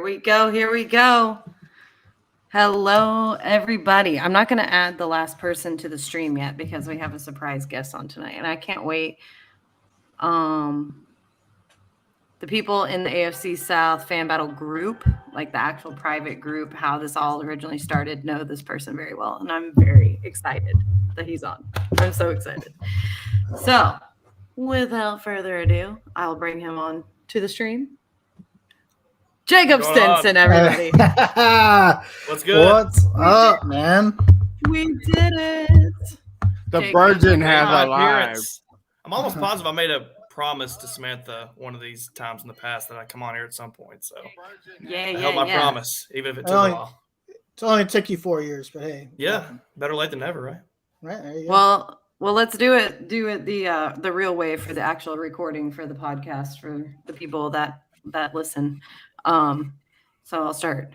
we go. Here we go. Hello, everybody. I'm not going to add the last person to the stream yet because we have a surprise guest on tonight, and I can't wait. The people in the AFC South fan battle group, like the actual private group, how this all originally started, know this person very well, and I'm very excited that he's on. I'm so excited. So, without further ado, I'll bring him on to the stream. Jacob Stinson, everybody. What's good? What's up, man? We did it. The Jacob, virgin has arrived. I'm almost positive I made a promise to Samantha one of these times in the past that I come on here at some point. So I held my promise, even if it took a while. It's only took you 4 years, but hey. Yeah, better late than never, right? Right, there you go. Well, let's do it the real way for the actual recording for the podcast for the people that listen. So I'll start.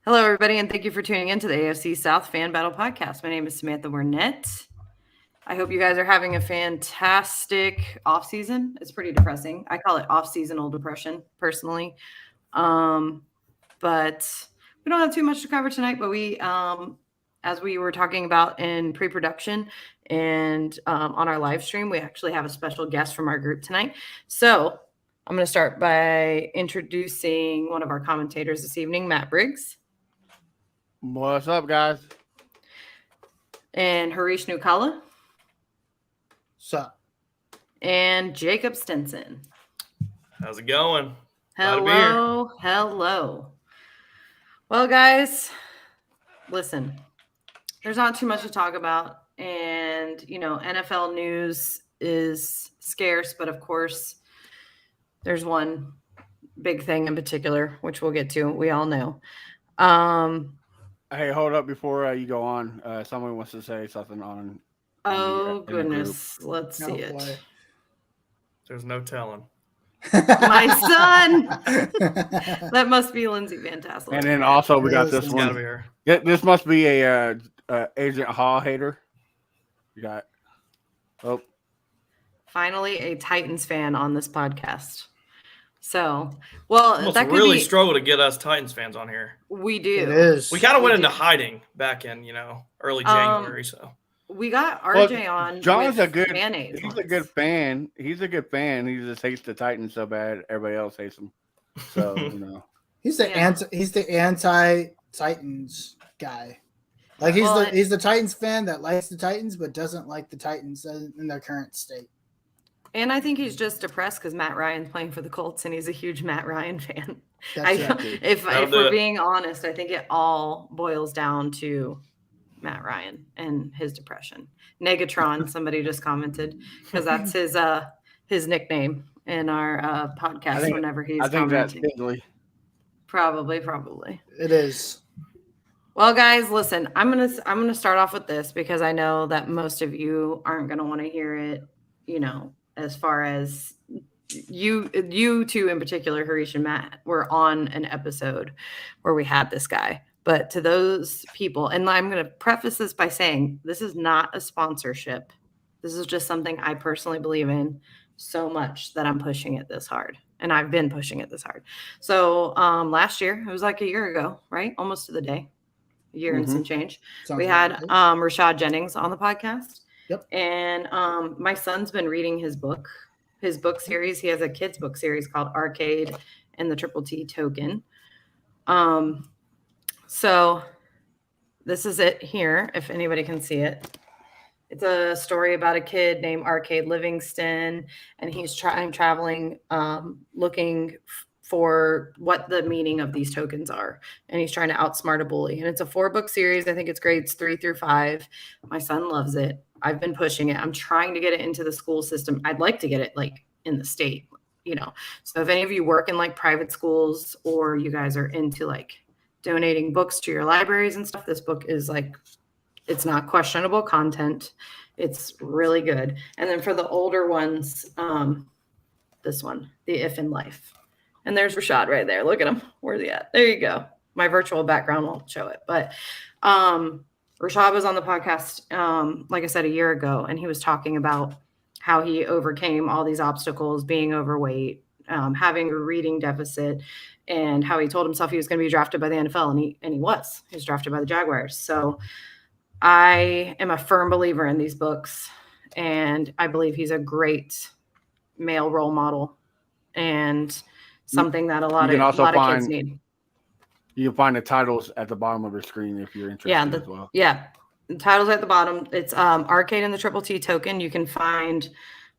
Hello, everybody, and thank you for tuning in to the AFC South Fan Battle Podcast. My name is Samantha Burnett. I hope you guys are having a fantastic off season. It's pretty depressing. I call it off-seasonal depression, personally. But we don't have too much to cover tonight, but we, as we were talking about in pre-production and on our live stream, we actually have a special guest from our group tonight. So I'm going to start by introducing one of our commentators this evening, Matt Briggs. What's up, guys? And Harish Nukala. Sup? And Jacob Stinson. How's it going? Hello. Well, guys, listen, there's not too much to talk about. And, NFL news is scarce, but of course, there's one big thing in particular, which we'll get to. We all know. Hey, hold up before you go on. Someone wants to say something on. Oh, goodness. Let's see it. There's no telling. My son. That must be Lindsay Van Tassel. And then also we got this one. This must be a Agent Hall hater. You got. Oh. Finally, a Titans fan on this podcast. So, well, that could really struggle to get us Titans fans on here. We do. It is. We kind of went into hiding back in, early January. So we got RJ on. John's a good. Mayonnaise he's a good fan. He's a good fan. He just hates the Titans so bad. Everybody else hates him. So he's the anti-Titans guy. Like he's the Titans fan that likes the Titans but doesn't like the Titans in their current state. And I think he's just depressed because Matt Ryan's playing for the Colts, and he's a huge Matt Ryan fan. If we're being honest, I think it all boils down to Matt Ryan and his depression. Negatron, somebody just commented, because that's his nickname in our podcast whenever he's commenting. That's probably. It is. Well, guys, listen, I'm gonna start off with this because I know that most of you aren't gonna want to hear it, as far as you two in particular, Harish and Matt, were on an episode where we had this guy. But to those people, and I'm going to preface this by saying this is not a sponsorship. This is just something I personally believe in so much that I'm pushing it this hard. And I've been pushing it this hard. So last year, it was like a year ago, right? Almost to the day, a year and some change. We had Rashad Jennings on the podcast. Yep. And my son's been reading his book series. He has a kid's book series called Arcade and the Triple T Token. So this is it here, if anybody can see it. It's a story about a kid named Arcade Livingston, and he's traveling, looking for what the meaning of these tokens are. And he's trying to outsmart a bully. And it's a 4-book series. I think it's grades 3 through 5. My son loves it. I've been pushing it. I'm trying to get it into the school system. I'd like to get it in the state, So if any of you work in private schools or you guys are into donating books to your libraries and stuff, this book is it's not questionable content. It's really good. And then for the older ones, this one, The If in Life. And there's Rashad right there. Look at him. Where's he at? There you go. My virtual background won't show it. But Rashad was on the podcast, like I said, a year ago, and he was talking about how he overcame all these obstacles, being overweight, having a reading deficit, and how he told himself he was going to be drafted by the NFL, and he was drafted by the Jaguars. So I am a firm believer in these books, and I believe he's a great male role model and something that a lot of kids need. You can find the titles at the bottom of your screen if you're interested as well. Yeah, the titles at the bottom. It's Arcade and the Triple T Token. You can find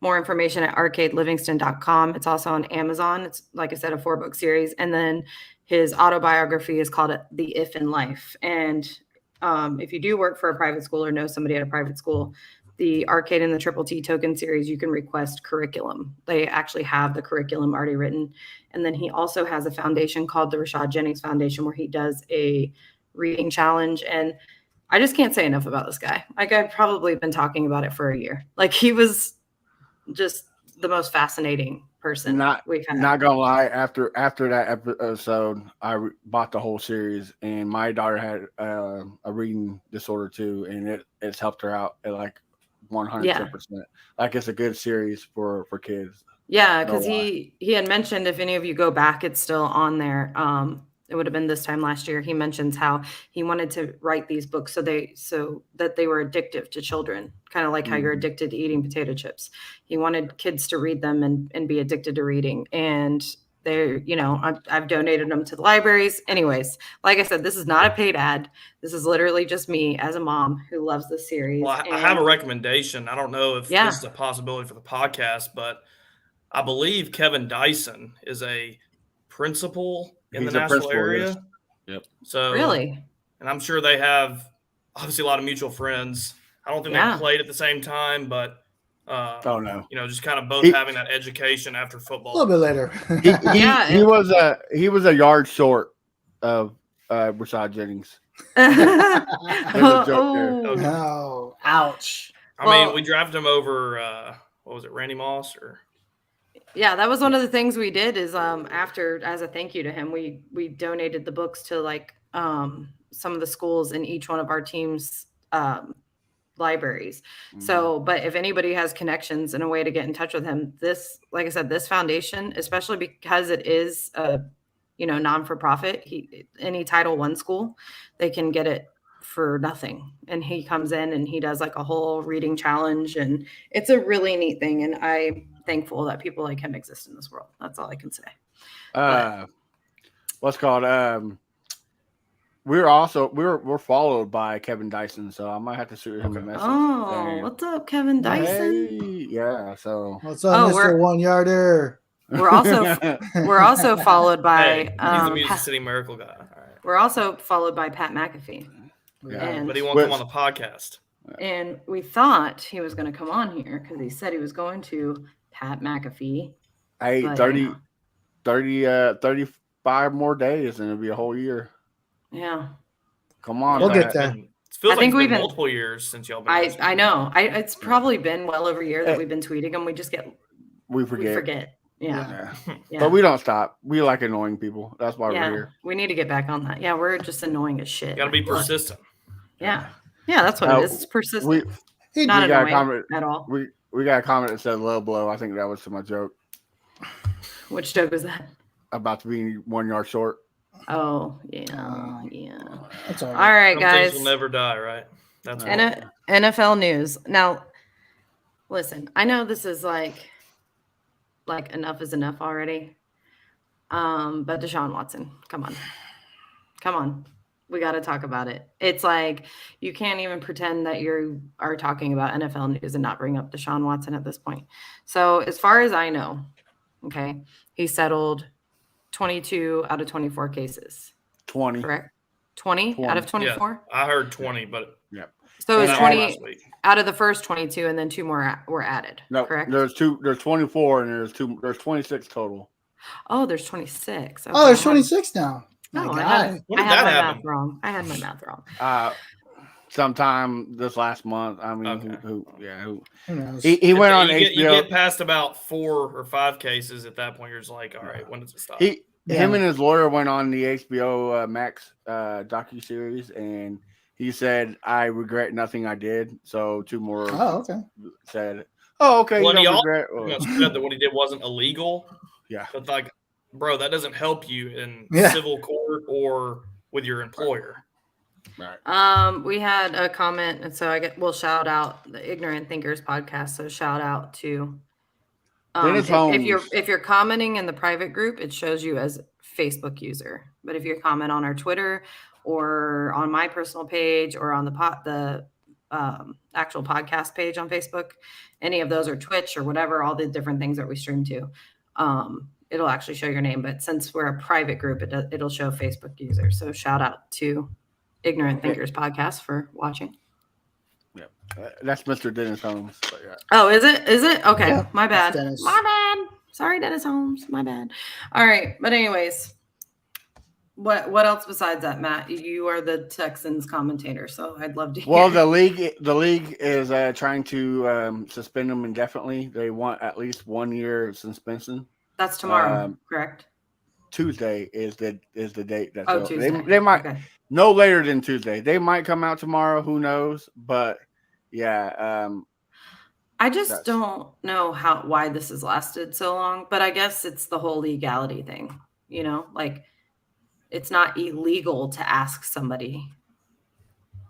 more information at arcadelivingston.com. It's also on Amazon. It's, like I said, a 4-book series. And then his autobiography is called The If in Life. And if you do work for a private school or know somebody at a private school, the Arcade and the Triple T Token series, you can request curriculum. They actually have the curriculum already written. And then he also has a foundation called the Rashad Jennings Foundation, where he does a reading challenge. And I just can't say enough about this guy. Like, I've probably been talking about it for a year. Like, he was just the most fascinating person we've had. Not gonna lie, after that episode, I bought the whole series, and my daughter had a reading disorder too, and it's helped her out at like 110%. Like, it's a good series for kids. Yeah, because he had mentioned, if any of you go back, it's still on there. It would have been this time last year. He mentions how he wanted to write these books so that they were addictive to children, kind of like how you're addicted to eating potato chips. He wanted kids to read them and be addicted to reading. And they're, I've donated them to the libraries. Anyways, like I said, this is not a paid ad. This is literally just me as a mom who loves this series. Well, I have a recommendation. I don't know if this is a possibility for the podcast, but I believe Kevin Dyson is a principal in the Nashville area. Yep. So really, and I'm sure they have obviously a lot of mutual friends. I don't think they played at the same time, but just kind of both having that education after football. A little bit later. he was a yard short of Rashad Jennings. No, ouch. I mean, we drafted him over what was it, Randy Moss or? Yeah, that was one of the things we did is after, as a thank you to him, we donated the books to like some of the schools in each one of our teams' libraries. So, but if anybody has connections and a way to get in touch with him, this, like I said, this foundation, especially because it is a non-for-profit, any Title I school, they can get it for nothing. And he comes in and he does like a whole reading challenge, and it's a really neat thing. And I'm thankful that people like him exist in this world. That's all I can say. We're followed by Kevin Dyson, so I might have to shoot him a message. Oh, what's up, Kevin Dyson? Hey, yeah. So what's up, Mr. 1-yarder? We're also followed by he's the Music City Miracle guy. All right. We're also followed by Pat McAfee. Yeah, but he won't come on the podcast. And we thought he was going to come on here because he said he was going to. Pat McAfee. Hey, 35 more days and it'll be a whole year. Yeah. Come on. We'll get there. It feels like it's been multiple years since y'all been. I know. It's probably been well over a year that we've been tweeting them. We forget. Yeah. But we don't stop. We like annoying people. That's why we're here. We need to get back on that. Yeah, we're just annoying as shit. You gotta be persistent. Yeah. Yeah, that's what it is. It's persistent. Not annoying at all. We got a comment that said low blow. I think that was my joke. Which joke was that? About being 1 yard short. Oh, yeah. That's all right. All right, Some guys. things will never die, right? That's NFL news. Now, listen, I know this is like enough is enough already. But Deshaun Watson, come on. We got to talk about it. It's like you can't even pretend that you are talking about NFL news and not bring up Deshaun Watson at this point. So as far as I know, okay, he settled 22 out of 24 cases. 20. Correct? 20 out of 24? Yeah, I heard 20, but yeah. So it's 20 out of the first 22, and then 2 more were added. No, correct? There's 24, and there's 26 total. Oh, there's 26. Okay. Oh, there's 26 now. No, when I did that happen? I had my math wrong. Sometime this last month. I mean, Okay. who knows? He went on HBO. You get past about 4 or 5 cases at that point. You're just like, all right, when does it stop? Him and his lawyer went on the HBO Max docuseries, and he said, "I regret nothing I did." So 2 more. Oh, okay. Said, "Oh, okay." Well, you he don't also regret. said that what he did wasn't illegal. Yeah. But like, bro, that doesn't help you in civil court or with your employer. Right. We had a comment, and so we'll shout out the Ignorant Thinkers podcast. So shout out to if you're commenting in the private group, it shows you as Facebook user. But if you comment on our Twitter or on my personal page or on the actual podcast page on Facebook, any of those, or Twitch or whatever, all the different things that we stream to, it'll actually show your name. But since we're a private group, it'll show Facebook user. So shout out to Ignorant Thinkers podcast for watching. Yeah, that's Mr. Dennis Holmes. But yeah. Oh, is it? Okay, yeah, my bad. My bad. Sorry, Dennis Holmes. My bad. All right, but anyways, what else besides that, Matt? You are the Texans commentator, so I'd love to hear. Well, the league is trying to suspend them indefinitely. They want at least 1 year suspension. That's tomorrow, correct? Tuesday is the date that Tuesday. They might no later than Tuesday. They might come out tomorrow. Who knows? But yeah, I just don't know why this has lasted so long. But I guess it's the whole legality thing. You know, like it's not illegal to ask somebody.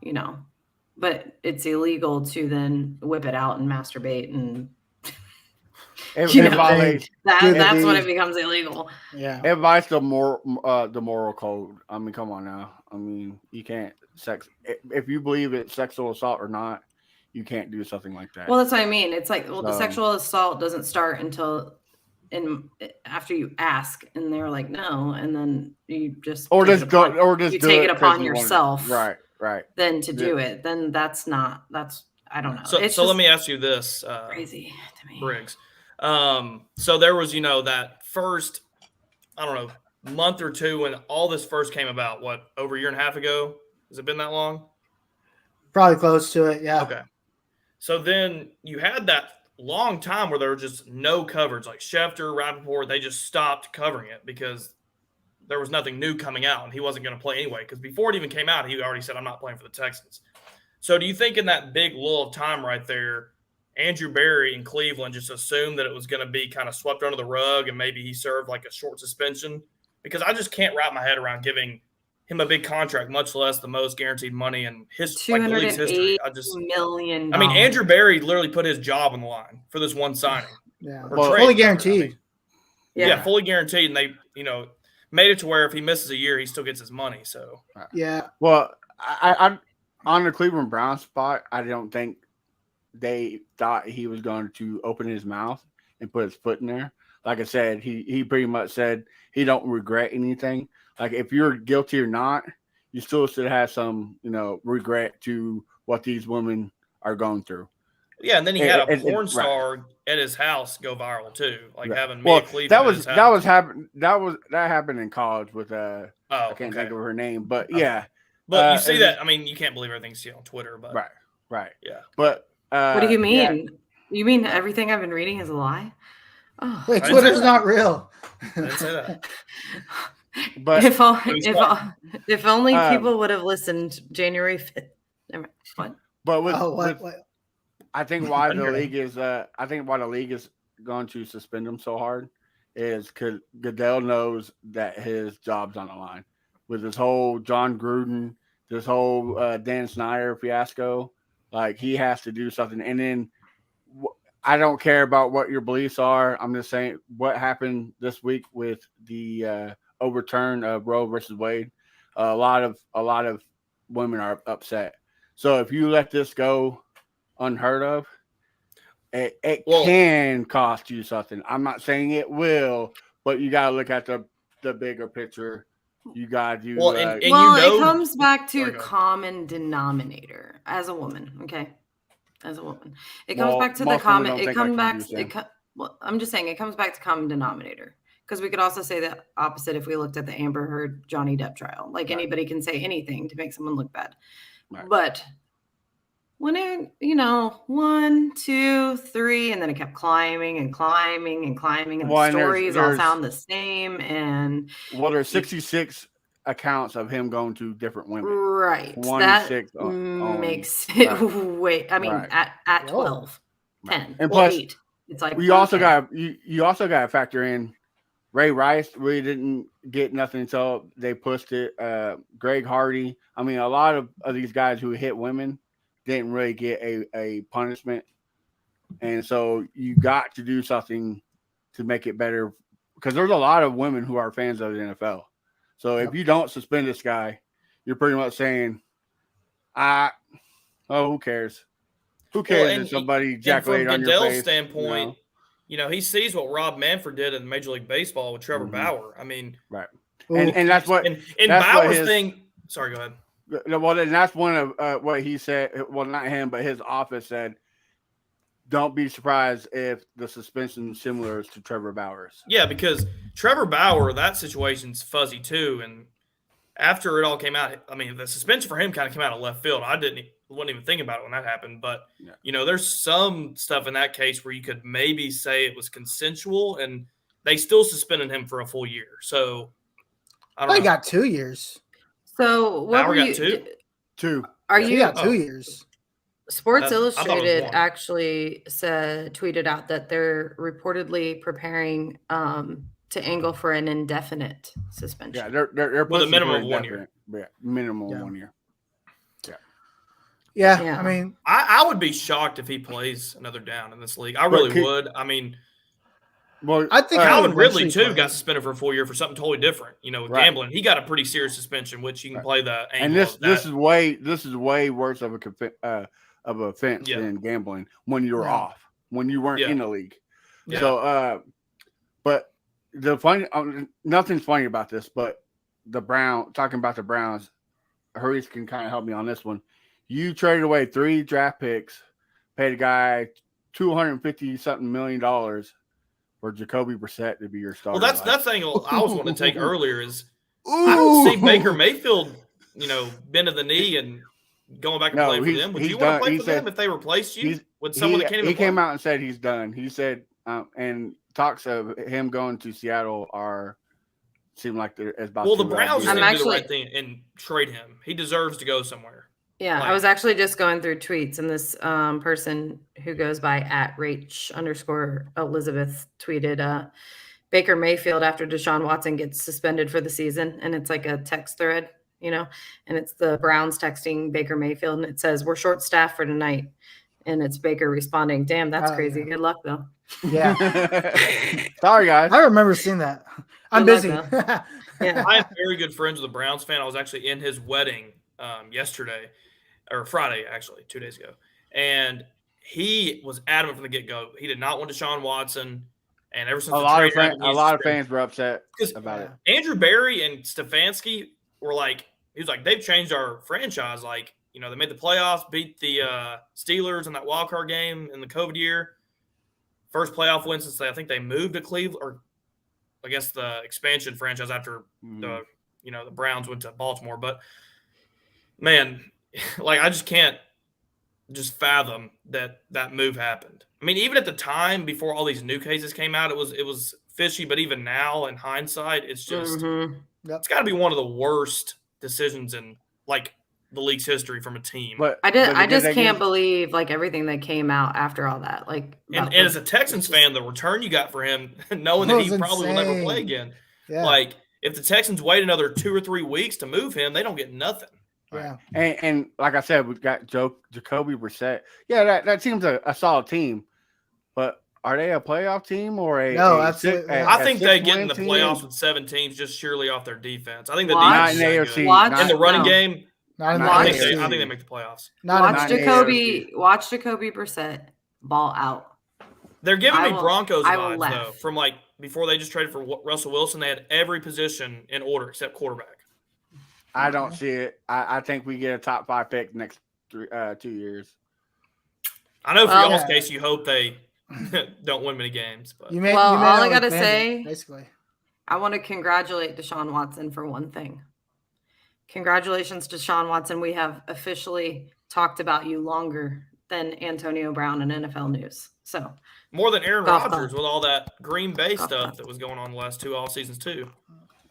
You know, but it's illegal to then whip it out and masturbate and. It violates that's when it becomes illegal. Yeah, it violates the moral code. I mean, come on now. I mean, you can't if you believe it's sexual assault or not, you can't do something like that. Well, that's what I mean. It's like, the sexual assault doesn't start until after you ask, and they're like, no, and then you just take it upon yourself, right. Then to do it, then that's I don't know. So let me ask you this, crazy to me, Briggs. So there was, that first, I don't know, month or two when all this first came about, over a year and a half ago? Has it been that long? Probably close to it, yeah. Okay. So then you had that long time where there was just no coverage, like Schefter, Rappaport, they just stopped covering it because there was nothing new coming out and he wasn't going to play anyway. Because before it even came out, he already said, I'm not playing for the Texans. So do you think in that big lull of time right there, Andrew Berry in Cleveland just assumed that it was going to be kind of swept under the rug and maybe he served like a short suspension? Because I just can't wrap my head around giving him a big contract, much less the most guaranteed money in his league's history. $208 million. I mean, Andrew Berry literally put his job on the line for this one signing. Yeah, fully guaranteed. Yeah, fully guaranteed. And they, made it to where if he misses a year, he still gets his money. So yeah. Well, I on the Cleveland Browns spot, I don't think they thought he was going to open his mouth and put his foot in there. Like I said, he pretty much said he don't regret anything. Like if you're guilty or not, you still should have some, regret to what these women are going through. Yeah, and then he had a porn star at his house go viral too, like having Mia Cleveland. That happened in college with I can't think of her name, but yeah. But you see that? I mean, you can't believe everything you see on Twitter, but right, yeah. But what do you mean? Yeah. You mean everything I've been reading is a lie? Oh, wait, Twitter's not real. I didn't say that. But if only people would have listened January 5th. What? But what? I think why the league is going to suspend him so hard is because Goodell knows that his job's on the line with this whole John Gruden, this whole Dan Snyder fiasco. Like he has to do something, and then I don't care about what your beliefs are. I'm just saying what happened this week with the overturn of Roe versus Wade. A lot of women are upset. So if you let this go unheard of, it can cost you something. I'm not saying it will, but you got to look at the bigger picture. You got to do. It comes back to common denominator as a woman. Okay, as a woman, it comes back to the common. It comes back. I'm just saying it comes back to common denominator. Because we could also say the opposite if we looked at the Amber Heard Johnny Depp trial. Like anybody can say anything to make someone look bad. Right. But when it, 1, 2, 3, and then it kept climbing and climbing and climbing, and the stories all sound the same. And there's 66 accounts of him going to different women. Right. That makes it wait. I mean, at 12, 10, and plus 8. It's like you also got to factor in Ray Rice really didn't get nothing until they pushed it. Greg Hardy. I mean, a lot of these guys who hit women didn't really get a punishment. And so you got to do something to make it better because there's a lot of women who are fans of the NFL. So if you don't suspend this guy, you're pretty much saying, who cares? Who cares if somebody ejaculated on your face? From Goodell's standpoint, he sees what Rob Manfred did in Major League Baseball with Trevor Bauer. I mean, right. And that's what and Bauer's thing. Sorry, go ahead. Well, and that's one of what he said. Well, not him, but his office said, don't be surprised if the suspension is similar to Trevor Bauer's. Yeah, because Trevor Bauer, that situation's fuzzy too. And after it all came out, I mean, the suspension for him kind of came out of left field. I wasn't even thinking about it when that happened. But, there's some stuff in that case where you could maybe say it was consensual, and they still suspended him for a full year. So, I don't know. He got 2 years. So what Bauer were got you? Two. Are He you? got 2 years. Sports I thought it was Illustrated one. actually tweeted out that they're reportedly preparing to angle for an indefinite suspension. Yeah, they're With a pushing minimum for of 1 year. Yeah, minimum Yeah. 1 year. Yeah, Yeah. I mean, I would be shocked if he plays another down in this league. I really would. I mean, Well, I think Calvin would Ridley, eventually too, play. got suspended for a full year for something totally different. With Right. gambling. He got a pretty serious suspension, which you can play the angle and this of that. this is way worse of of offense than gambling when you're off, when you weren't in the league. Yeah. So, but the funny, nothing's funny about this, but talking about the Browns, Hurries can kind of help me on this one. You traded away 3 draft picks, paid a guy $250-something million for Jacoby Brissett to be your starter. Well, that's the angle I was wanting to take earlier is I don't see Baker Mayfield, bending the knee and going back and playing for them. Would you want to play for them if they replaced you with someone that can't even He play? came out and said he's done. He said, and talks of him going to Seattle seem like they're about. Well, to the Browns are I'm going to do the actually- right thing and trade him. He deserves to go somewhere. Yeah, I was actually just going through tweets, and this person who goes by @Rach_Elizabeth tweeted Baker Mayfield after Deshaun Watson gets suspended for the season, and it's like a text thread, and it's the Browns texting Baker Mayfield, and it says, "We're short-staffed for tonight," and it's Baker responding, "Damn, that's crazy. Yeah. Good luck, though." Yeah. Sorry, guys. I remember seeing that. I'm Good busy. luck, Yeah. I have very good friends with a Browns fan. I was actually in his wedding yesterday, or Friday, actually, 2 days ago. And he was adamant from the get-go. He did not want Deshaun Watson. And ever since a lot of fans were upset about it. Andrew Berry and Stefanski were like, he was like, they've changed our franchise. Like, they made the playoffs, beat the Steelers in that wild card game in the COVID year. First playoff win since I think they moved to Cleveland, or I guess the expansion franchise after the Browns went to Baltimore. But man, like I just can't fathom that move happened. I mean, even at the time before all these new cases came out, it was fishy. But even now, in hindsight, it's just it's got to be one of the worst decisions in like the league's history from a team. But I just can't believe like everything that came out after all that. Like, and as a Texans fan, the return you got for him, knowing that he probably will never play again. Yeah. Like, if the Texans wait another 2 or 3 weeks to move him, they don't get nothing. Yeah. And like I said, we've got Jacoby Brissett. Yeah, that seems a solid team. But are they a playoff team or a? No, a absolutely. six- a- I a think they get in 6-win the team? playoffs with 7 teams just surely off their defense. I think the Watch- defense Not in is AFC. that good. Not- In the running No. game, Not in the Watch- I think AFC. they make the playoffs. Not in watch the Jacoby Brissett ball out. They're giving me I will- Broncos I will vibes, laugh. though. From like before they just traded for Russell Wilson, they had every position in order except quarterback. I don't see it. I think we get a top 5 pick next 2 years. I know for Well- y'all's case, you hope they don't win many games, but You may, Well, you may all not I gotta withstand say- it, basically. I want to congratulate Deshaun Watson for one thing. Congratulations, Deshaun Watson. We have officially talked about you longer than Antonio Brown in NFL news. So more than Aaron Golf Rodgers clap. with all that Green Bay Golf stuff clap. that was going on the last 2 off seasons too.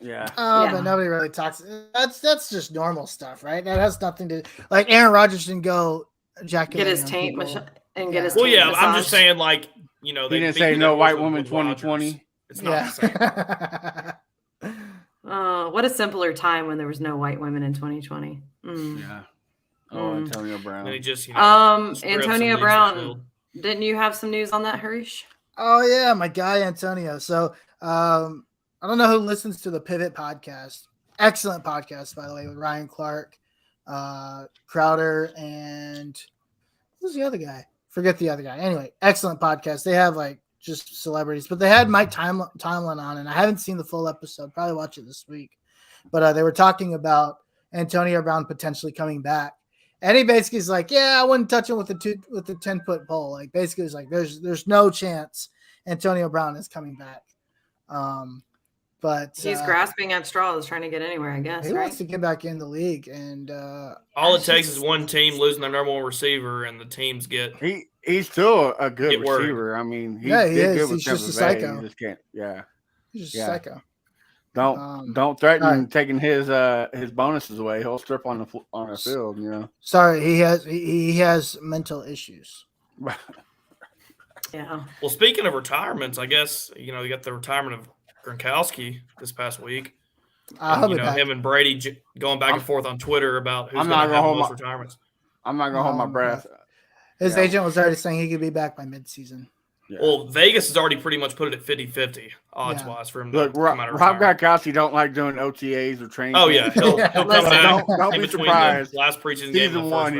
Yeah. Oh, Yeah. but nobody really talks. That's just normal stuff, right? That has nothing to like. Aaron Rodgers didn't go get his ejaculating on taint people. and get his Well, taint yeah, I'm massaged. just saying, like, He they didn't beat say the no horse white with woman Rodgers. 2020. It's not the same. What a simpler time when there was no white women in 2020. Yeah. Oh, Antonio Brown. And he just, strips and Antonio leaves the Brown. field. Didn't you have some news on that, Harish? Oh yeah, my guy Antonio. So I don't know who listens to the Pivot podcast. Excellent podcast, by the way, with Ryan Clark, Crowder, and who's the other guy? Forget the other guy. Anyway, excellent podcast. They have like just celebrities, but they had Mike Tomlin on, and I haven't seen the full episode. Probably watch it this week. But they were talking about Antonio Brown potentially coming back, and he basically is like, "Yeah, I wouldn't touch him with the 10-foot pole." Like basically, it's like there's no chance Antonio Brown is coming back. But he's grasping at straws, trying to get anywhere, I guess. He wants to get back in the league, and all it takes is one team losing their number one receiver, and the teams get. He's still a good Get worried. receiver. I mean, he is. good with He's just a Tampa Bay. psycho. He just can't. Yeah. He's just a psycho. Don't threaten right. taking his bonuses away. He'll strip on the field. You know. Sorry, he has mental issues. Yeah. Well, speaking of retirements, I guess you got the retirement of Gronkowski this past week. Him and Brady going back and forth on Twitter about who's going to have the most retirements. I'm not going to hold my breath. His agent was already saying he could be back by midseason. Yeah. Well, Vegas has already pretty much put it at 50-50 odds-wise for him to come out of Rob retirement. Gronkowski don't like doing OTAs or training. Oh, yeah. He'll come back don't in be between surprised. the last preseason game. Season one,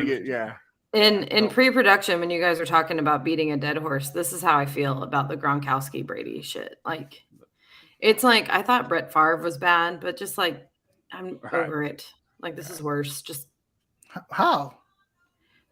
In pre-production, when you guys were talking about beating a dead horse, this is how I feel about the Gronkowski Brady shit. Like, it's like I thought Brett Favre was bad, but just like I'm over it. Like this is worse. Just how?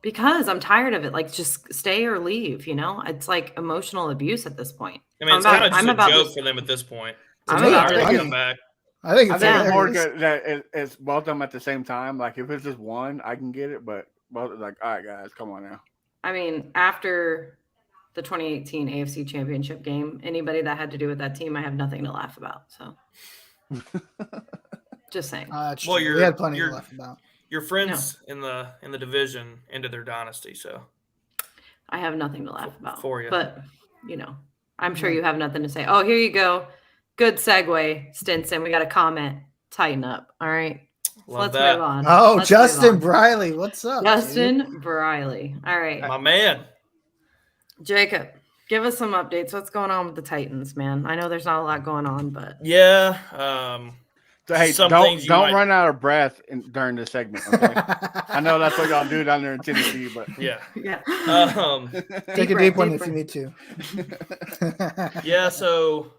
Because I'm tired of it. Like just stay or leave. It's like emotional abuse at this point. I mean, it's kind of just a joke for them at this point. I'm about to come back. I think it's more good that it's both of them at the same time. Like if it's just one, I can get it, but both like, all right, guys, come on now. I mean, after the 2018 AFC Championship game, anybody that had to do with that team, I have nothing to laugh about. So, just saying. Well, we had plenty to laugh about. Your friends in the division ended their dynasty, so I have nothing to laugh about for you. But I'm sure you have nothing to say. Oh, here you go. Good segue, Stinson. We got a comment. Tighten up. All right. Let's move on. Oh, Let's Justin Briley. What's up? Justin Briley. All right. My man. Jacob, give us some updates. What's going on with the Titans, man? I know there's not a lot going on, but yeah. Hey, don't run out of breath during this segment. Okay? I know that's what y'all do down there in Tennessee, but yeah. Take a deep one if you need to. Yeah. So,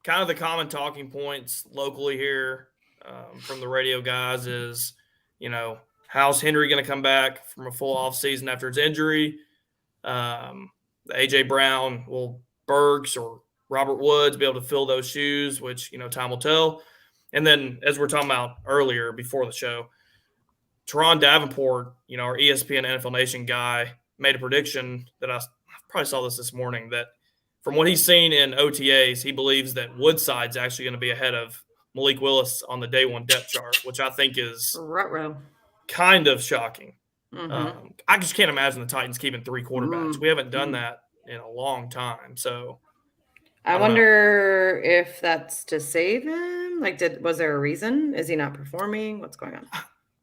kind of the common talking points locally here from the radio guys is, how's Henry going to come back from a full off season after his injury? AJ Brown, will Bergs or Robert Woods be able to fill those shoes, which, time will tell. And then, as we we're talking about earlier before the show, Teron Davenport, our ESPN NFL Nation guy, made a prediction that I probably saw this morning, that from what he's seen in OTAs, he believes that Woodside's actually going to be ahead of Malik Willis on the day one depth chart, which I think is kind of shocking. Mm-hmm. I just can't imagine the Titans keeping three quarterbacks. We haven't done that in a long time. So I wonder if that's to save him. Like, was there a reason? Is he not performing? What's going on?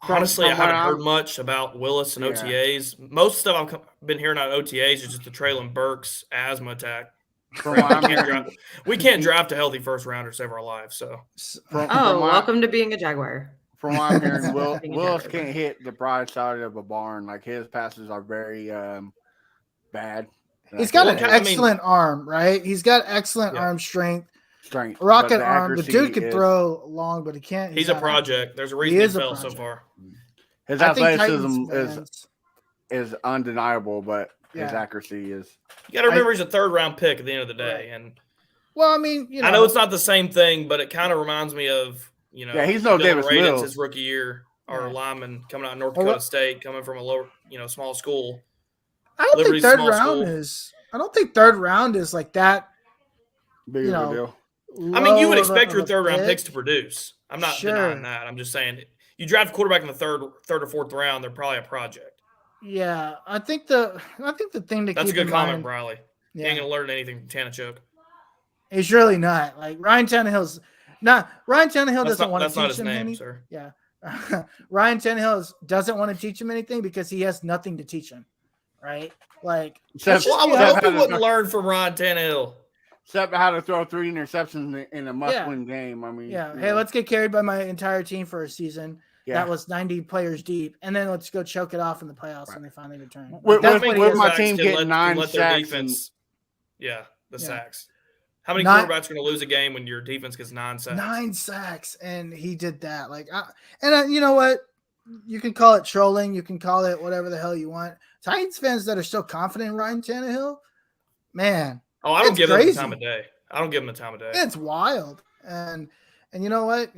Honestly, I haven't heard much about Willis and OTAs. Most stuff I've been hearing out of OTAs is just the Traylon Burks asthma attack. We can't draft a healthy first rounder to save our lives. So, welcome to being a Jaguar. From what I'm hearing, Willis can't hit the broad side of a barn. Like his passes are very bad. He's got an excellent arm, right? He's got excellent arm strength. Rocket arm. The dude can throw long, but he can't. He's a project. There's a reason he fell so far. His athleticism is undeniable, but his accuracy is. You got to remember he's a third-round pick at the end of the day, and I mean, I know it's not the same thing, but it kind of reminds me of he's no Davis Mills. His rookie year, our lineman coming out of North Dakota State, coming from a lower, small school. I don't think third round is like that. Big of a deal. I mean, you would expect your third-round picks to produce. I'm not denying that. I'm just saying, you draft a quarterback in the third or fourth round, they're probably a project. Yeah, I think the thing to that's keep a good in comment, mind, Briley. You ain't gonna learn anything from Tanachuk. He's really not. Like Ryan Tannehill's not. Ryan Tannehill doesn't want to That's not teach his him name, anything. sir. Yeah, Ryan Tannehill doesn't want to teach him anything because he has nothing to teach him, right? Like, Except, Well, I would hope he wouldn't learn from Ryan Tannehill. except how to throw 3 interceptions in a must-win game. I mean, yeah. Hey, let's get carried by my entire team for a season. Yeah. That was 90 players deep, and then let's go choke it off in the playoffs when they finally return. With That's what he my is. team getting 9 their sacks defense. The Yeah. sacks. How many 9 quarterbacks are going to lose a game when your defense gets 9 sacks? 9 sacks, and he did that. Like, you know what? You can call it trolling. You can call it whatever the hell you want. Titans fans that are still confident in Ryan Tannehill, man. Oh, I don't it's give them crazy. the time of day. I don't give them the time of day. It's wild. And you know what?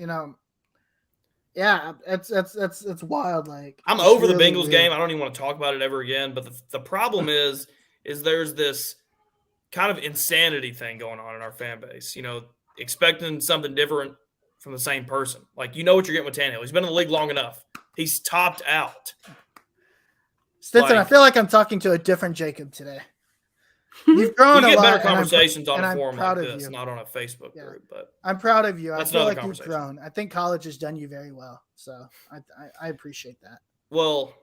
Yeah, it's wild. Like, I'm it's over the really Bengals weird. game. I don't even want to talk about it ever again. But the problem is there's this kind of insanity thing going on in our fan base. Expecting something different from the same person. Like, what you're getting with Tannehill. He's been in the league long enough. He's topped out. Stinson, I feel like I'm talking to a different Jacob today. You've grown You a get lot. better conversations on a I'm forum proud like of this, you. not on a Facebook group. But I'm proud of you. I that's feel another like you've conversation. grown. I think college has done you very well. So I appreciate that. Well,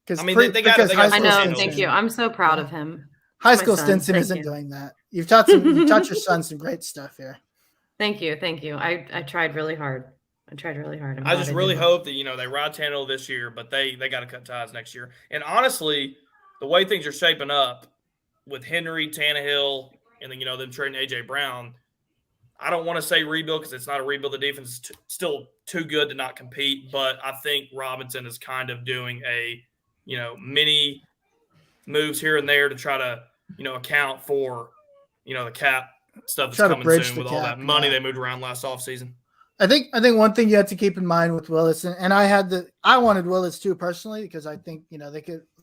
Because I mean, they got high I school know. Stinson. Thank you. I'm so proud of him. High My school son, Stinson thank isn't you. doing that. You've taught your son some great stuff here. Thank you. I tried really hard. I'm I glad just did really well. hope that they ride Tannehill this year, but they got to cut ties next year. And honestly, the way things are shaping up with Henry, Tannehill, and then them trading AJ Brown, I don't want to say rebuild because it's not a rebuild. The defense is still too good to not compete, but I think Robinson is kind of doing a mini moves here and there to try to account for the cap stuff that's Try to coming bridge soon the with all cap, that money yeah. they moved around last offseason. I think one thing you have to keep in mind with Willis, and I wanted Willis too personally because I think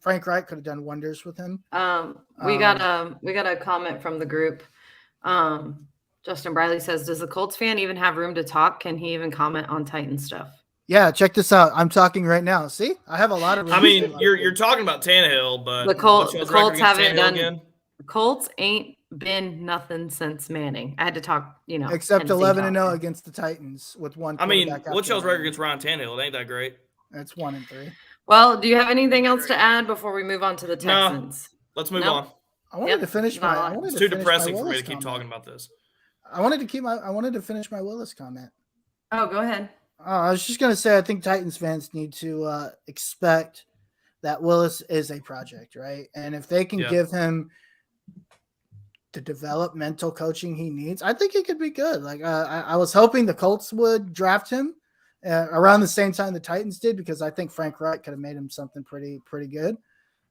Frank Reich could have done wonders with him. We got a comment from the group. Justin Briley says, "Does the Colts fan even have room to talk? Can he even comment on Titan stuff?" Yeah, check this out. I'm talking right now. See, I have a lot of room. I mean, you're talking about Tannehill, but The Colts haven't done. again? The Colts ain't been nothing since Manning. I had to talk, except Tennessee 11-0 talk. against the Titans with one. I mean, quarterback what's after y'all's record Manning. against Ryan Tannehill? It ain't that great. It's 1-3. Well, do you have anything else to add before we move on to the No. Texans? Let's move Nope. on. I wanted to finish my. I wanted It's to too finish depressing my for me Willis to keep comment. talking about this. I wanted to finish my Willis comment. Oh, go ahead. I was just gonna say I think Titans fans need to expect that Willis is a project, right? And if they can give him the developmental coaching he needs, I think he could be good. Like I was hoping the Colts would draft him around the same time the Titans did because I think Frank Reich could have made him something pretty good.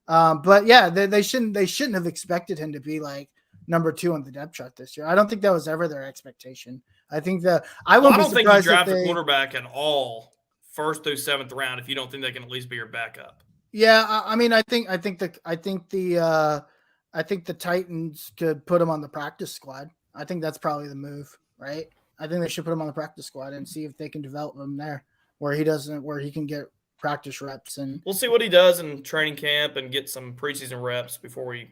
But yeah, they shouldn't have expected him to be like number 2 on the depth chart this year. I don't think that was ever their expectation. I think that I don't think you draft a quarterback at all 1st through 7th round if you don't think they can at least be your backup. Yeah, I mean, I think the Titans could put him on the practice squad. I think that's probably the move, right? I think they should put him on the practice squad and see if they can develop him there where he can get practice reps. And we'll see what he does in training camp and get some preseason reps before we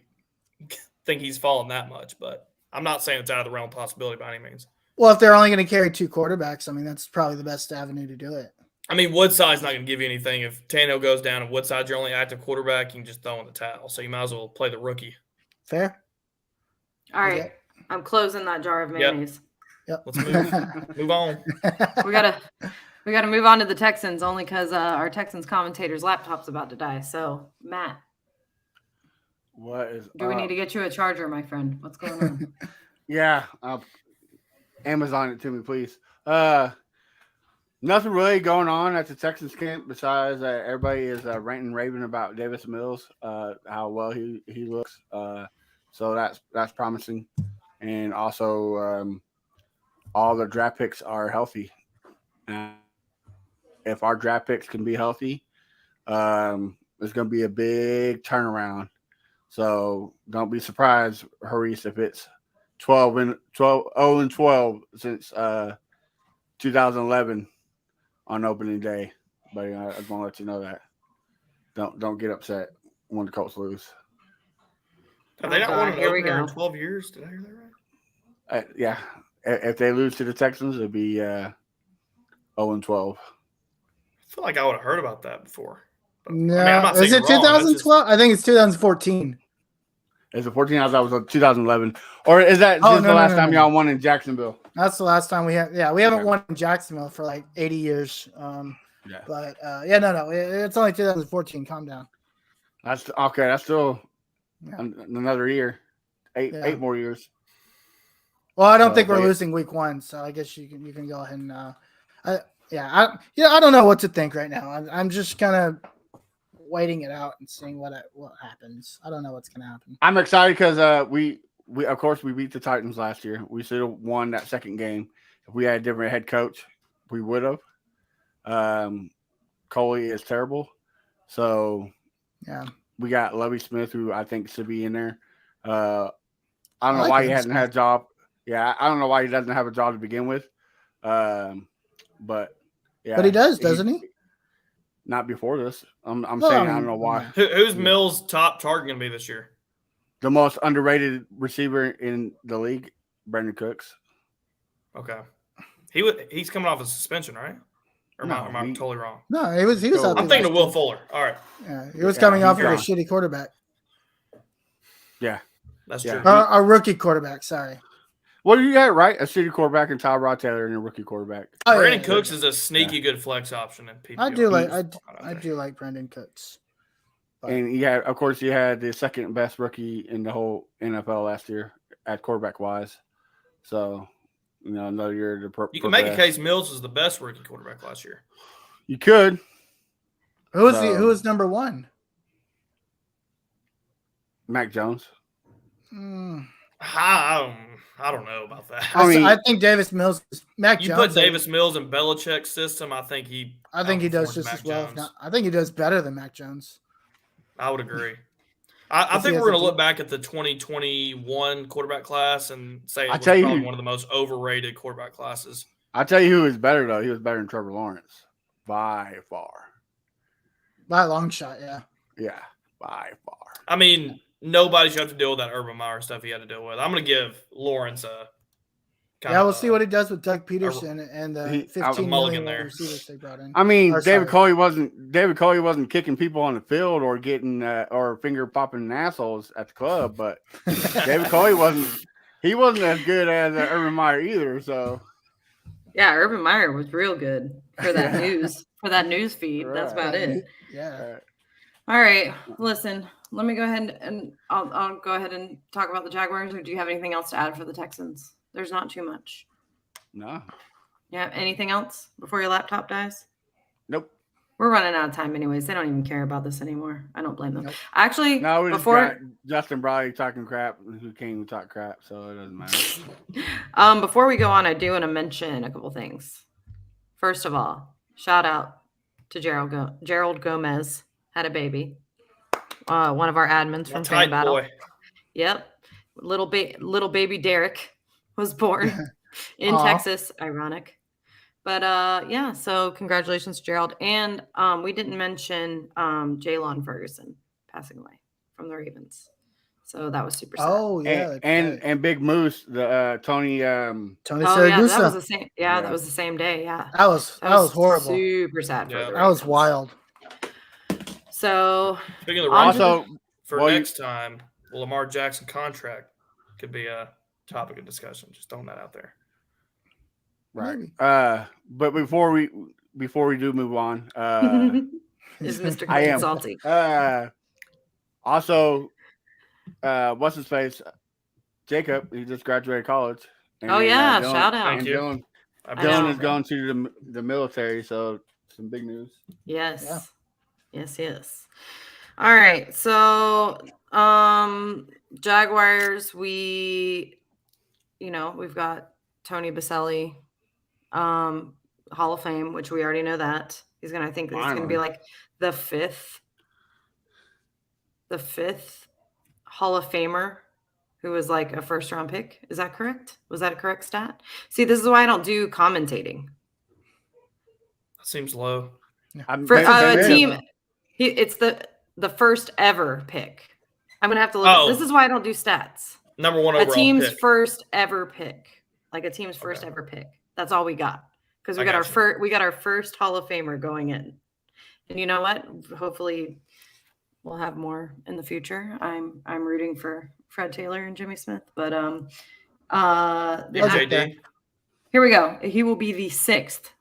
think he's fallen that much. But I'm not saying it's out of the realm of possibility by any means. Well, if they're only going to carry 2 quarterbacks, I mean, that's probably the best avenue to do it. I mean, Woodside's not going to give you anything. If Tannehill goes down and Woodside's your only active quarterback, you can just throw in the towel. So you might as well play the rookie. Fair. All right. Yeah. I'm closing that jar of mayonnaise. Yep. Let's move on. We gotta move on to the Texans only because our Texans commentator's laptop's about to die. So Matt, do we need to get you a charger, my friend? What's going on? Yeah, Amazon it to me, please. Nothing really going on at the Texans camp besides everybody is ranting and raving about Davis Mills, how well he looks. So that's promising, and also all the draft picks are healthy. If our draft picks can be healthy, it's going to be a big turnaround. So don't be surprised, Haris, if it's 0-12 since 2011 on opening day. But I just want to let you know that. Don't get upset when the Colts lose. Have they not won an Here we opener in go. 12 years? Did I hear that right? Yeah. If they lose to the Texans, it'll be 0-12. I feel like I would have heard about that before. But, No, I mean, I'm not is saying it you're wrong. That's just- 2012? I think it's 2014. Is it 14? I thought it was 2011. Or is that Oh, just no, the no, last no, time no. y'all won in Jacksonville? That's the last time we had. Yeah, we haven't Yeah. won in Jacksonville for like 80 years. Yeah. But no, it's only 2014. Calm down. That's okay. That's still Yeah. another year. Eight more years. Well, I don't So, think we're but- losing week 1, so I guess you can go ahead and I don't know what to think right now. I'm just kind of waiting it out and seeing what happens. I don't know what's gonna happen. I'm excited because we of course we beat the Titans last year. We should have won that second game. If we had a different head coach, we would have. Coley is terrible, so Yeah, we got Lovie Smith, who I think should be in there. I don't know like why he Lovie hasn't had a job. Yeah, I don't know why he doesn't have a job to begin with. But yeah, but he does, doesn't he? Not before this. I'm Well, saying I I don't mean, know why. yeah. Who's Mills' top target going to be this year? The most underrated receiver in the league, Brandon Cooks. Okay. He's coming off a suspension, right? Or am I totally wrong? No, he was Go. healthy I'm thinking last of Will year. Fuller. All right. Yeah, he was Yeah, coming off he's of a gone. shitty quarterback. Yeah. That's Yeah. true. A rookie quarterback. Sorry. Well, you got it right. A city quarterback and Tyrod Taylor and a rookie quarterback. Oh, Brandon yeah, Cooks is a sneaky good flex option in PPR. I do like I think. do like Brandon Cooks. But- And of course, you had the second best rookie in the whole NFL last year at quarterback wise. So, another year to You can make a case Mills was the best rookie quarterback last year. You could. Who was So- who was number 1? Mac Jones. I don't know about that. I think Davis Mills. Mac You Jones. put Davis Mills in Belichick's system, I think he does outperforms just Mac as well. If Jones. not, I think he does better than Mac Jones. I would agree. I Because think he we're has going to a look back at the 2021 quarterback class and say it I was tell you probably who- one of the most overrated quarterback classes. I'll tell you who was better, though. He was better than Trevor Lawrence. By far. By a long shot, yeah. Yeah, by far. I mean, nobody should have to deal with that Urban Meyer stuff he had to deal with. I'm going to give Lawrence a Yeah, we'll see what he does with Doug Peterson and the he- 15 mulligan million there. receivers they brought in. I mean, Or, David sorry. Coley wasn't kicking people on the field or getting or finger popping assholes at the club, but David Coley wasn't as good as Urban Meyer either. So Yeah, Urban Meyer was real good for that news feed. That's about it. Yeah. All right, listen. Let me go ahead and I'll go ahead and talk about the Jaguars. Or do you have anything else to add for the Texans? There's not too much. no, Yeah. Anything else before your laptop dies? nope. We're running out of time, anyways. They don't even care about this anymore. I don't blame them. Nope. Actually, No, we just before got Justin Briley talking crap, who can't even talk crap, so it doesn't matter. before we go on, I do want to mention a couple things. First of all, shout out to Gerald Gomez had a baby. One of our admins from tight Fan Battle. boy. Yep. Little baby Derek was born in Aw. Texas. Ironic. But yeah, so congratulations, Gerald. And we didn't mention Jaylon Ferguson passing away from the Ravens. So that was super sad. Oh yeah. and Big Moose, the Tony. Tony Oh yeah, that was Siragusa. the same. Yeah. That was the same day. Yeah, That was horrible. Super sad. For Yeah. the That was Ravens. wild. So Speaking of the On Ravens, to Also, for well, next time, the Lamar Jackson contract could be a topic of discussion. Just throwing that out there. right. Maybe. But before we do move on, is Mr. I am. Salty? Also, what's his face? Jacob, he just graduated college. Oh yeah, Dylan- shout out. Thank And you. Dylan, I know. Dylan appreciate is that. going to the military, so some big news. Yes. Yeah. Yes. All right. So Jaguars, we've got Tony Baselli, Hall of Fame, which we already know that. I think he's gonna be Finally. like the fifth Hall of Famer who was like a first round pick. Is that correct? Was that a correct stat? See, this is why I don't do commentating. That seems low. For Maybe- a maybe- team, it's the first ever pick. I'm gonna have to look. Oh. This is why I don't do stats. Number one A overall team's pick. first ever pick. Like a team's first ever pick. That's all we got. Because we got our first Hall of Famer going in. And you know what? Hopefully we'll have more in the future. I'm rooting for Fred Taylor and Jimmy Smith. But JD. here we go. He will be the sixth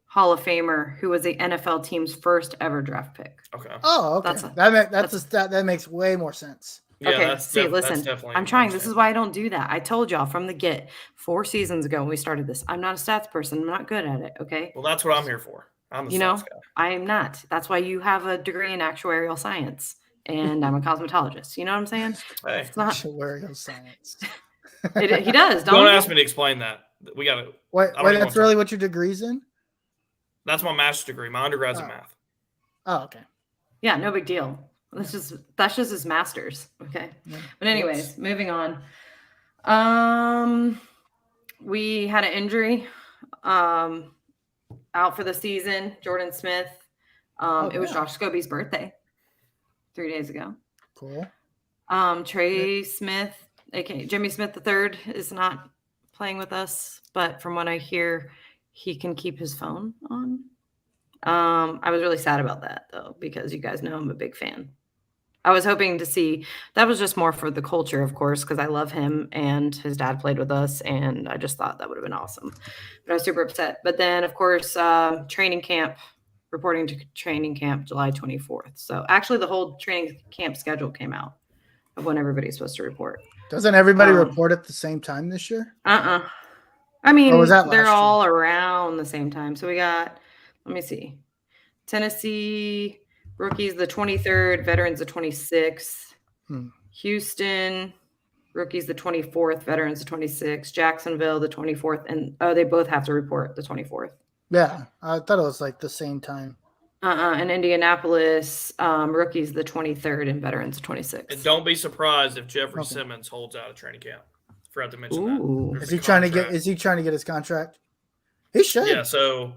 Hall of Famer who was the NFL team's first ever draft pick. Okay. Oh, okay. That makes way more sense. Yeah, okay. that's Listen, definitely I'm trying. This is why I don't do that. I told y'all from the get 4 seasons ago when we started this. I'm not a stats person. I'm not good at it. Okay. Well, that's what I'm here for. I'm a stats guy. I am not. That's why you have a degree in actuarial science, and I'm a cosmetologist. You know what I'm saying? Hey. It's not Actuarial science. he does. Don't ask me to explain that. We got to. Wait, that's really what your degree's in? That's my master's degree. My undergrad's in math. Oh, okay. Yeah, no big deal. That's just his master's. Okay. Yeah. But anyways, moving on. We had an injury out for the season. Jordan Smith. It was Josh Scobie's birthday 3 days ago. Cool. Trey Smith, aka Jimmy Smith III, is not playing with us, but from what I hear, he can keep his phone on. I was really sad about that though, because you guys know I'm a big fan. I was hoping to see, that was just more for the culture, of course, because I love him and his dad played with us, and I just thought that would have been awesome. But I was super upset. But then, of course, reporting to training camp July 24th. So actually the whole training camp schedule came out of when everybody's supposed to report. Doesn't everybody report at the same time this year? I mean, they're all around the same time. So we got, let me see, Tennessee rookies the 23rd, veterans the 26th. Houston rookies the 24th, veterans the 26th. Jacksonville the 24th, and they both have to report the 24th. Yeah, I thought it was like the same time. And Indianapolis rookies the 23rd and veterans the 26th. And don't be surprised if Jeffrey Simmons holds out a training camp. Forgot to mention that. Is he trying to get his contract? He should. Yeah, so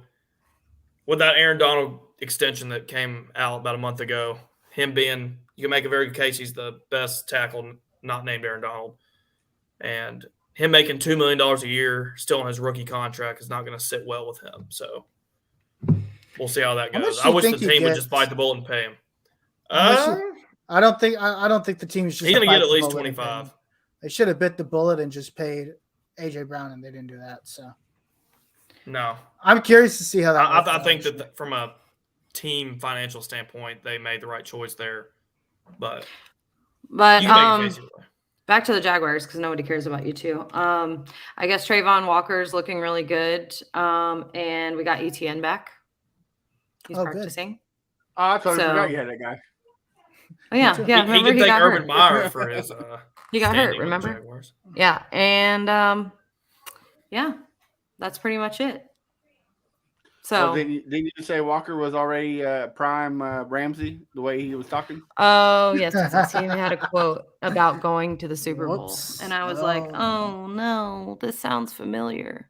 with that Aaron Donald extension that came out about a month ago, him being, you can make a very good case he's the best tackle not named Aaron Donald. And him making $2 million a year still on his rookie contract is not going to sit well with him. So we'll see how that goes. I wish the team would just bite the bullet and pay him. I don't think the team is just. He's going to get at least 25. They should have bit the bullet and just paid AJ Brown, and they didn't do that. So no, I'm curious to see how that. I think that from a team financial standpoint, they made the right choice there. But back to the Jaguars, because nobody cares about you too. I guess Trayvon Walker's looking really good, and we got ETN back. He's practicing. Good. Oh, I totally forgot you had that guy. Oh, yeah. He could thank Urban Meyer for his. He got hurt. Remember? Yeah, and that's pretty much it. So didn't you say Walker was already prime Ramsey the way he was talking? Oh yes, he had a quote about going to the Super Bowl, and I was like, "Oh no, this sounds familiar."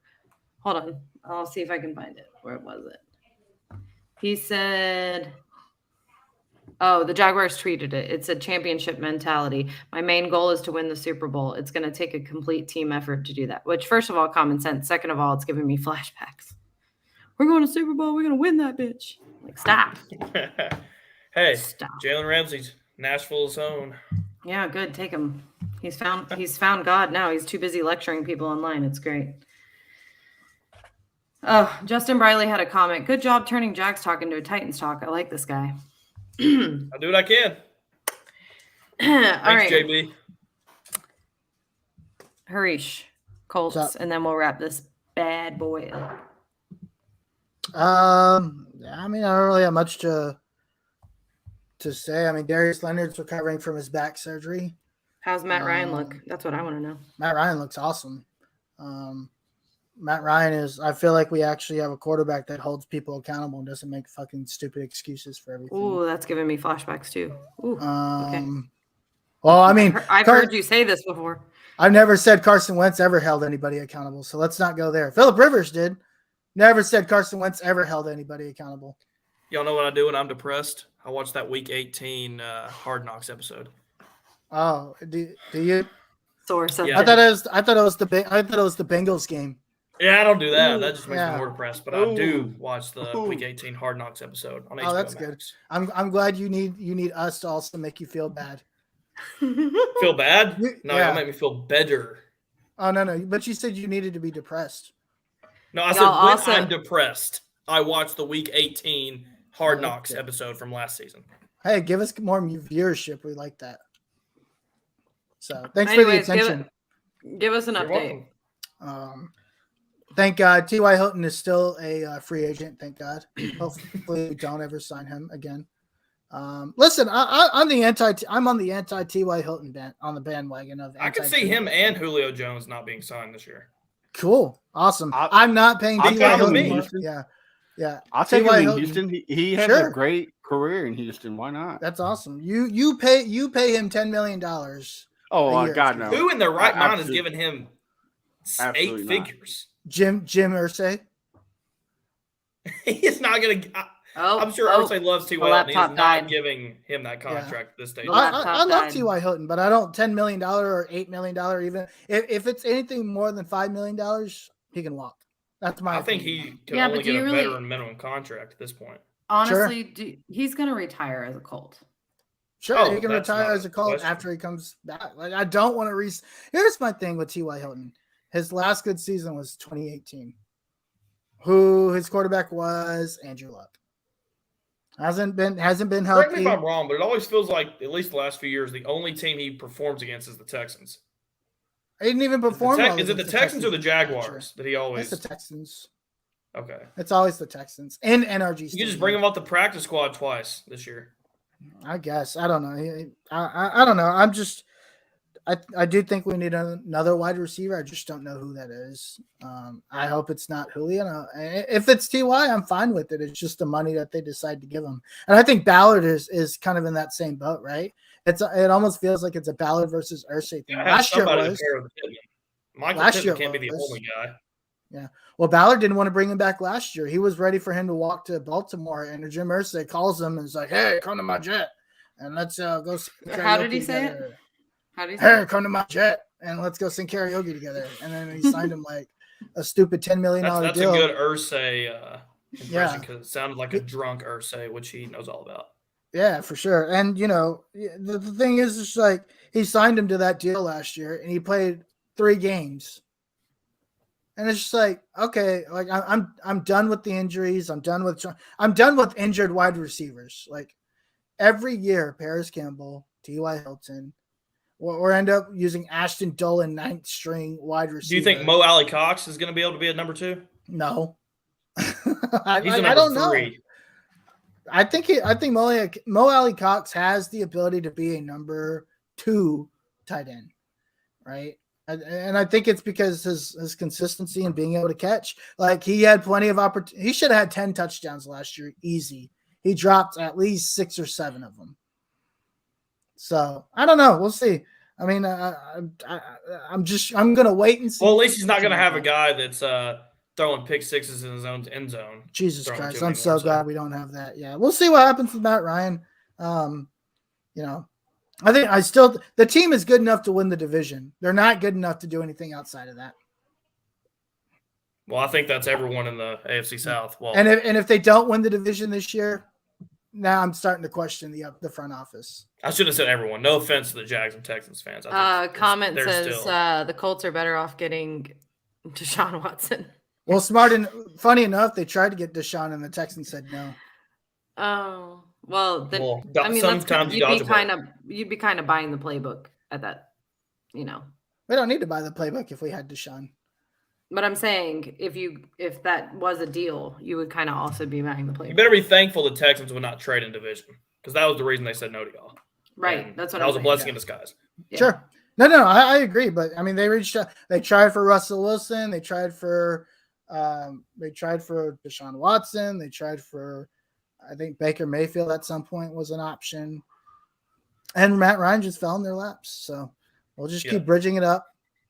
Hold on, I'll see if I can find it. Where was it? He said, "Oh, the Jaguars tweeted it. It's a championship mentality. My main goal is to win the Super Bowl. It's going to take a complete team effort to do that." Which, first of all, common sense. Second of all, it's giving me flashbacks. We're going to Super Bowl. We're going to win that bitch. Like, stop. Hey, stop. Jalen Ramsey's Nashville's own. Yeah, good. Take him. He's found God now. He's too busy lecturing people online. It's great. Oh, Justin Briley had a comment. Good job turning Jags talk into a Titans talk. I like this guy. I'll do what I can. Thanks, right. JB. Harish, Colts, and then we'll wrap this bad boy up. I mean, I don't really have much to say. I mean, Darius Leonard's recovering from his back surgery. How's Matt Ryan look? That's what I want to know. Matt Ryan looks awesome. Matt Ryan I feel like we actually have a quarterback that holds people accountable and doesn't make fucking stupid excuses for everything. Ooh, that's giving me flashbacks too. Ooh, okay. Well, I mean, I've heard you say this before. I've never said Carson Wentz ever held anybody accountable, so let's not go there. Phillip Rivers did. Never said Carson Wentz ever held anybody accountable. Y'all know what I do when I'm depressed? I watch that Week 18 Hard Knocks episode. Oh, do you? Source of Yeah. I thought it was the Bengals game. Yeah, I don't do that. Ooh, That just makes me yeah. more depressed. But I do Ooh. watch the Week 18 Hard Knocks episode on HBO Oh, that's Max. good. I'm glad you need us to also make you feel bad. Feel bad? No, Yeah. y'all make me feel better. Oh no, but you said you needed to be depressed. No, I said Y'all when also- I'm depressed, I watch the Week 18 Hard Okay. Knocks episode from last season. Hey, give us more viewership. We like that. So thanks for the Anyways, attention. give us an You're update. welcome. Thank God, T.Y. Hilton is still a free agent. Thank God. Hopefully, we don't ever sign him again. Listen, I'm on the anti T.Y. Hilton on the bandwagon of. I could see him and Julio Jones not being signed this year. Cool, awesome. I- I'm not paying I'm T.Y. fine with Hilton. me. more. Yeah. I'll take T.Y. him in Hilton, Houston. He has Sure. a great career in Houston. Why not? That's awesome. You pay him $10 million. Oh, a year. God, no. Who in their right mind is Absolutely. giving him Absolutely 8 not. figures? Jim Irsay. He's not going to. I'm sure Irsay loves T.Y. Hilton. He's laptop not died. giving him that contract at this stage. The I laptop love died. T.Y. Hilton, but I don't $10 million or $8 million even. If it's anything more than $5 million, he can walk. That's my I think opinion. he could Yeah, only but do get a you really- veteran minimum contract at this point. Honestly, he's going to retire as a Colt. Sure, Oh, he can that's retire not as a a Colt question. after he comes back. Like I don't want to Here's my thing with T.Y. Hilton. His last good season was 2018. Who his quarterback was Andrew Luck. Hasn't been Correct me healthy. if I'm wrong, but it always feels like, at least the last few years, the only team he performs against is the Texans. He didn't even perform well. Is it the against Texans or the last Jaguars that he year. always? It's the Texans. Okay. It's always the Texans and NRG. You can just bring him off the practice squad twice this year. I guess. I don't know. I don't know. I do think we need another wide receiver. I just don't know who that is. I hope it's not Julio. If it's T.Y., I'm fine with it. It's just the money that they decide to give him. And I think Ballard is kind of in that same boat, right? It almost feels like it's a Ballard versus Irsay thing. Last year it was. Michael Last Pittman year can't be the was. only guy. Yeah. Well, Ballard didn't want to bring him back last year. He was ready for him to walk to Baltimore, and Jim Irsay calls him and is like, "Hey, come to my jet, and let's go." How did he say it? together. How do you Hey, come to my jet, and let's go sing karaoke together. And then he signed him like a stupid $10 million That's deal. a good Irsay impression Yeah. because it sounded like a drunk Irsay, which he knows all about. Yeah, for sure. And the thing is, it's like he signed him to that deal last year, and he played 3 games. And it's just like, okay, like I'm done with the injuries. I'm done with injured wide receivers. Like every year, Paris Campbell, T.Y. Hilton, or end up using Ashton Dolan 9th string wide receiver. Do you think Mo Alley Cox is going to be able to be a number 2? No. He's a number I don't 3. know. I think Mo Alley Cox has the ability to be a number 2 tight end, right? And I think it's because his consistency and being able to catch. Like he had plenty of opportunity. He should have had 10 touchdowns last year, easy. He dropped at least 6 or 7 of them. So I don't know. We'll see. I mean, I'm gonna wait and see. Well, at least he's not going to have a guy that's throwing pick sixes in his own end zone. Jesus Christ, I'm so glad we don't have that. Yeah, we'll see what happens with Matt Ryan. I think the team is good enough to win the division. They're not good enough to do anything outside of that. Well, I think that's everyone in the AFC South. Well, And if they don't win the division this year, now I'm starting to question the front office. I should have said everyone. No offense to the Jags and Texans fans. Comment they're says still- the Colts are better off getting Deshaun Watson. Well, funny enough, they tried to get Deshaun and the Texans said no. Oh, well, then, Well, I mean, sometimes you dodge a bullet. you'd be kind of buying the playbook at that, We don't need to buy the playbook if we had Deshaun. But I'm saying if that was a deal, you would kind of also be buying the You playbook. better be thankful the Texans would not trade in division because that was the reason they said no to y'all. Right. And That's what that I'm was a saying. blessing in disguise. Yeah. Sure. No, I agree. But I mean, they tried for Russell Wilson. They tried for Deshaun Watson. They tried for, I think Baker Mayfield at some point was an option. And Matt Ryan just fell in their laps. So we'll just keep bridging it up,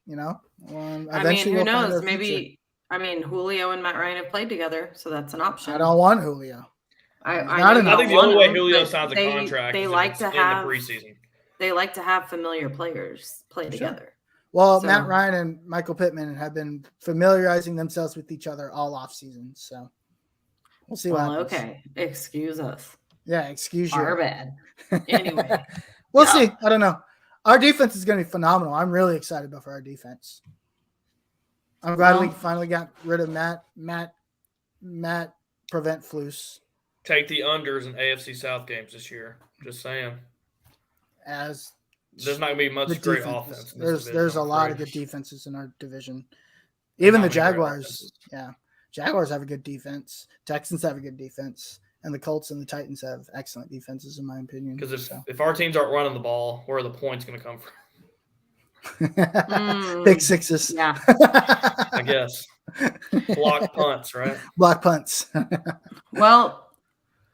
Eventually who knows? Maybe, Julio and Matt Ryan have played together, so that's an option. I don't want Julio. I think the only way Julio signs a contract they is like if to it's have in the preseason. they like to have familiar players play Sure. together. Well, So- Matt Ryan and Michael Pittman have been familiarizing themselves with each other all offseason. So we'll see what happens. Okay, excuse us. Yeah, excuse you. Our bad. Anyway. We'll Yeah. see. I don't know. Our defense is going to be phenomenal. I'm really excited about for our defense. I'm glad we Well- finally got rid of Matt Prevent Flus Take the unders in AFC South games this year. Just saying. as There's not going to be much the great defenses. offense. In this division, There's a I'm lot of afraid. good defenses in our division. Even the Not many great Jaguars. offenses. Yeah. Jaguars have a good defense. Texans have a good defense. And the Colts and the Titans have excellent defenses, in my opinion. Because if our teams aren't running the ball, where are the points going to come from? Big sixes. Yeah. I guess. Block punts, right? Block punts. Well,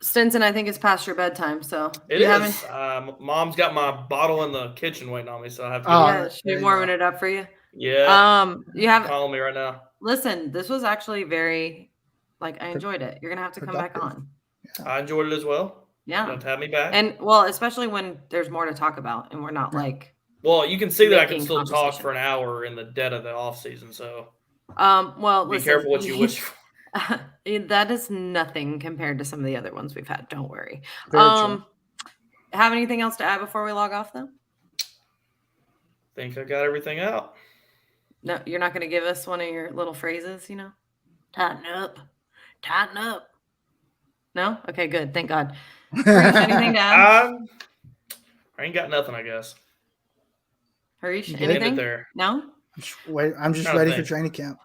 Stinson, I think it's past your bedtime. So It you is. haven't- Mom's got my bottle in the kitchen waiting on me, so I have to Oh, go. Yeah, there she's you warming go. it up for you. Yeah. You have Calling me right now. listen. This was actually very, like, I enjoyed it. You're gonna have to come back Productive. on. I enjoyed it as well. Yeah, Don't have me back. and well, especially when there's more to talk about, and we're not Right. like, Well, you can see that I can Making still talk conversation. for an hour in the dead of the off season, so well, be listen, careful what you wish for. That is nothing compared to some of the other ones we've had. Don't worry. Very true. Have anything else to add before we log off, though? Think I got everything out. No, you're not going to give us one of your little phrases, you know? Tighten up. Tighten up. No? Okay, good. Thank God. Harish, anything to add? I ain't got nothing, I guess. Harish, You End it anything? there. No? Wait, I'm just Trying to ready for think. training camp.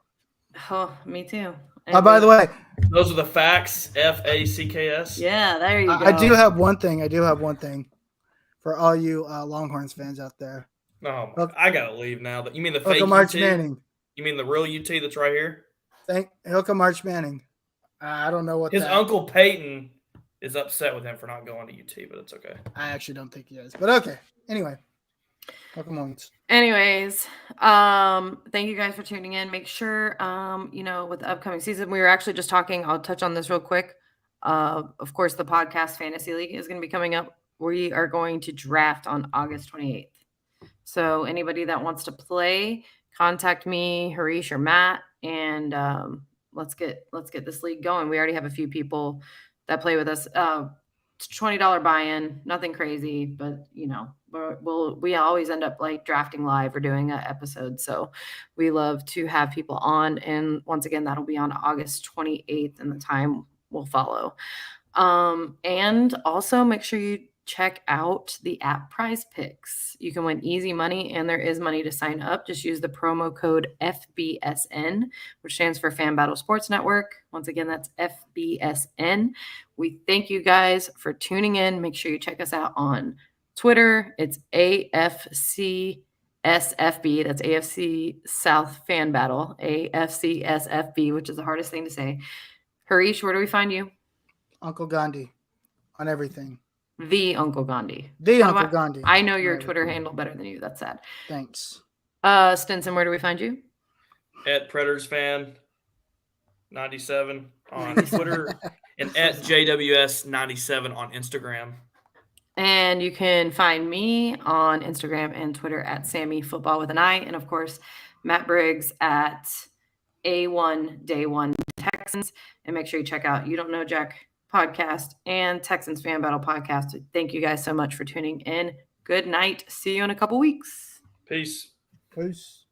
Oh, me too. Oh, by the way, Those are the facts. FACKS. Yeah, there you go. I do have one thing. For all you Longhorns fans out there. No, Look- I gotta leave now. You mean the fake Uncle March UT? Manning. You mean the real UT that's right here? Uncle March Manning. I don't know what His that- uncle Peyton is upset with him for not going to UT, but it's okay. I actually don't think he is. But okay. Anyway. Welcome on. Anyways, thank you guys for tuning in. Make sure, with the upcoming season, we were actually just talking. I'll touch on this real quick. Of course, the podcast Fantasy League is going to be coming up. We are going to draft on August 28th. So anybody that wants to play, contact me, Harish, or Matt, and let's get this league going. We already have a few people that play with us. It's $20 buy-in, nothing crazy, but we always end up like drafting live or doing an episode. So we love to have people on. And once again, that'll be on August 28th, and the time will follow. And also make sure you check out the app Prize Picks. You can win easy money, and there is money to sign up. Just use the promo code FBSN, which stands for Fan Battle Sports Network. Once again, that's FBSN. We thank you guys for tuning in. Make sure you check us out on Twitter. It's AFC SFB. That's AFC South Fan Battle. AFC SFB, which is the hardest thing to say. Harish, where do we find you? Uncle Gandhi on everything. The Uncle Gandhi. The How do Uncle Gandhi. I know your Right. Twitter handle better than you. That's sad. Thanks. Stinson, where do we find you? At Predators Fan 97 on Twitter and at JWS 97 on Instagram. And you can find me on Instagram and Twitter at Sammy Football with an I. And of course, Matt Briggs at A1 Day One Texans. And make sure you check out You Don't Know Jack podcast and Texans Fan Battle podcast. Thank you guys so much for tuning in. Good night. See you in a couple weeks. Peace. Peace.